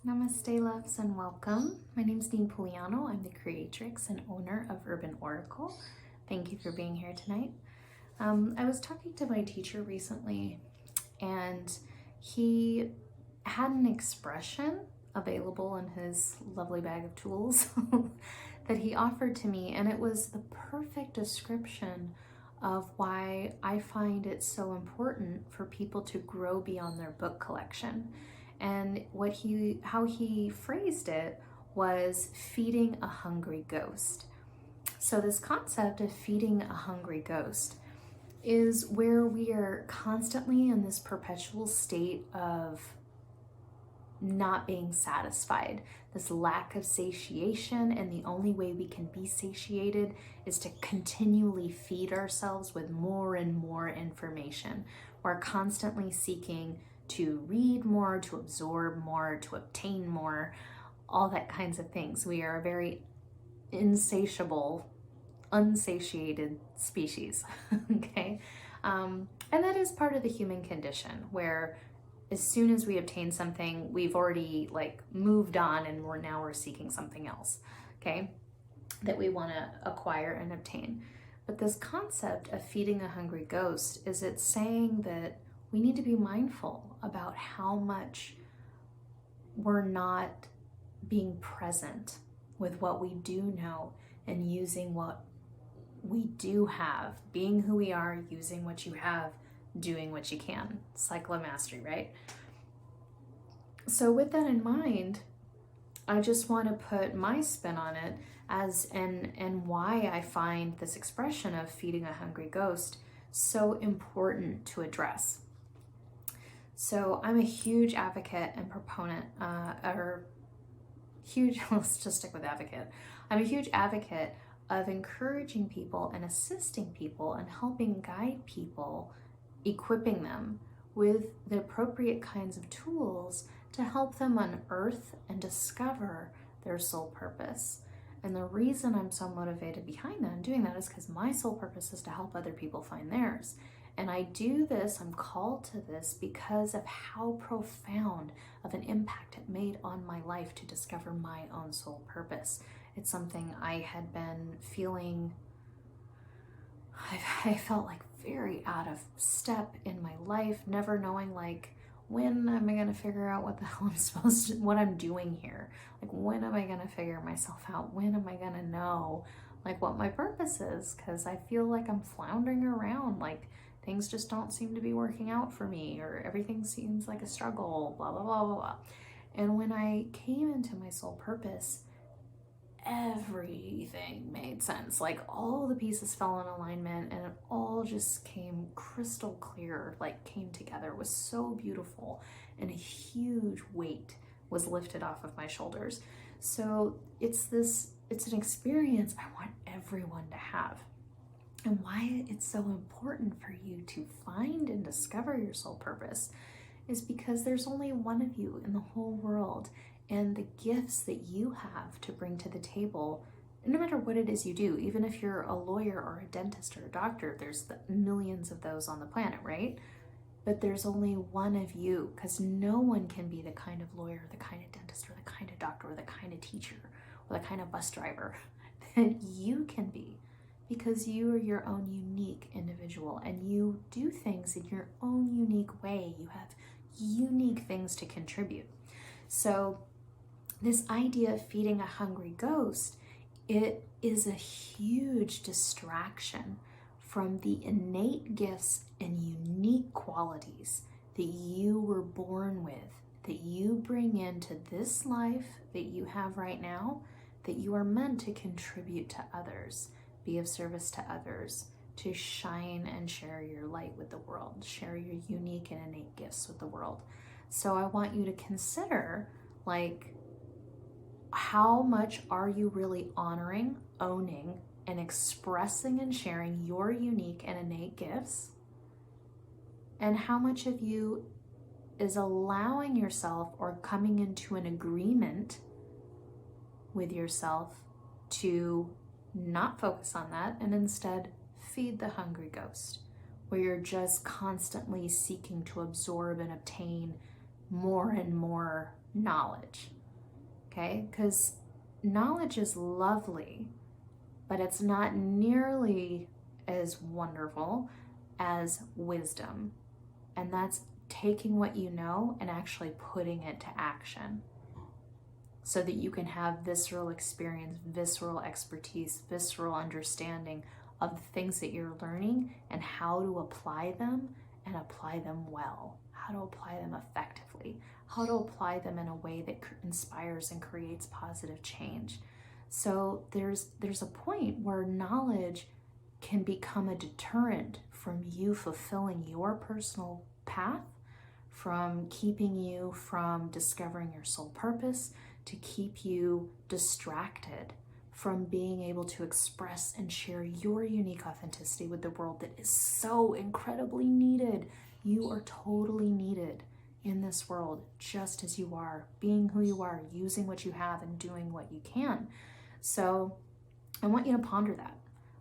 Namaste, loves, and welcome. My name is Dean Puliano. I'm the creatrix and owner of Urban Oracle. Thank you for being here tonight. I was talking to my teacher recently, and he had an expression available in his lovely bag of tools that he offered to me, and it was the perfect description of why I find it so important for people to grow beyond their book collection. And how he phrased it was feeding a hungry ghost. So this concept of feeding a hungry ghost is where we are constantly in this perpetual state of not being satisfied, this lack of satiation, and the only way we can be satiated is to continually feed ourselves with more and more information. We're constantly seeking to read more, to absorb more, to obtain more, all that kinds of things. We are a very insatiable, unsatiated species, okay? And that is part of the human condition, where as soon as we obtain something, we've already moved on and we're seeking something else, okay, that we want to acquire and obtain. But this concept of feeding a hungry ghost is it's saying that we need to be mindful about how much we're not being present with what we do know and using what we do have, being who we are, using what you have, doing what you can. Cycle of mastery, right? So with that in mind, I just want to put my spin on it and why I find this expression of feeding a hungry ghost so important to address. So I'm a huge advocate and proponent, let's just stick with advocate. I'm a huge advocate of encouraging people and assisting people and helping guide people, equipping them with the appropriate kinds of tools to help them unearth and discover their soul purpose. And the reason I'm so motivated behind that and doing that is because my soul purpose is to help other people find theirs. And I do this, I'm called to this because of how profound of an impact it made on my life to discover my own soul purpose. It's something I had been feeling, I felt like very out of step in my life, never knowing when am I going to figure out what the hell what I'm doing here? When am I going to figure myself out? When am I going to know what my purpose is? Because I feel like I'm floundering around, things just don't seem to be working out for me, or everything seems like a struggle, blah, blah, blah, blah, blah. And when I came into my soul purpose, everything made sense. All the pieces fell in alignment and it all just came crystal clear, came together. It was so beautiful, and a huge weight was lifted off of my shoulders. So it's an experience I want everyone to have. And why it's so important for you to find and discover your soul purpose is because there's only one of you in the whole world, and the gifts that you have to bring to the table, no matter what it is you do, even if you're a lawyer or a dentist or a doctor, there's millions of those on the planet, right? But there's only one of you, because no one can be the kind of lawyer, the kind of dentist, or the kind of doctor, or the kind of teacher, or the kind of bus driver that you can be, because you are your own unique individual and you do things in your own unique way. You have unique things to contribute. So this idea of feeding a hungry ghost, it is a huge distraction from the innate gifts and unique qualities that you were born with, that you bring into this life that you have right now, that you are meant to contribute to others, be of service to others, to shine and share your light with the world, share your unique and innate gifts with the world. So I want you to consider, how much are you really honoring, owning, and expressing and sharing your unique and innate gifts? And how much of you is allowing yourself or coming into an agreement with yourself to not focus on that and instead feed the hungry ghost, where you're just constantly seeking to absorb and obtain more and more knowledge, okay? Because knowledge is lovely, but it's not nearly as wonderful as wisdom. And that's taking what you know and actually putting it to action so that you can have visceral experience, visceral expertise, visceral understanding of the things that you're learning and how to apply them and apply them well, how to apply them effectively, how to apply them in a way that inspires and creates positive change. So there's a point where knowledge can become a deterrent from you fulfilling your personal path, from keeping you from discovering your soul purpose, to keep you distracted from being able to express and share your unique authenticity with the world that is so incredibly needed. You are totally needed in this world, just as you are, being who you are, using what you have and doing what you can. So I want you to ponder that.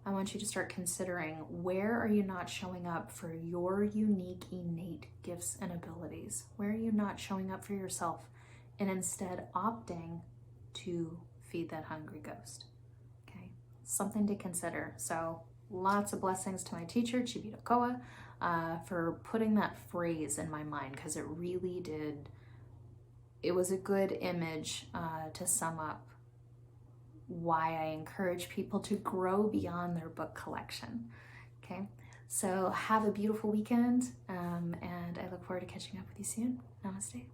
I want you to start considering, where are you not showing up for your unique, innate gifts and abilities? Where are you not showing up for yourself and instead opting to feed that hungry ghost? Okay, something to consider. So lots of blessings to my teacher, Chibito Koa, for putting that phrase in my mind, because it really did, it was a good image to sum up why I encourage people to grow beyond their book collection. Okay, so have a beautiful weekend, and I look forward to catching up with you soon. Namaste.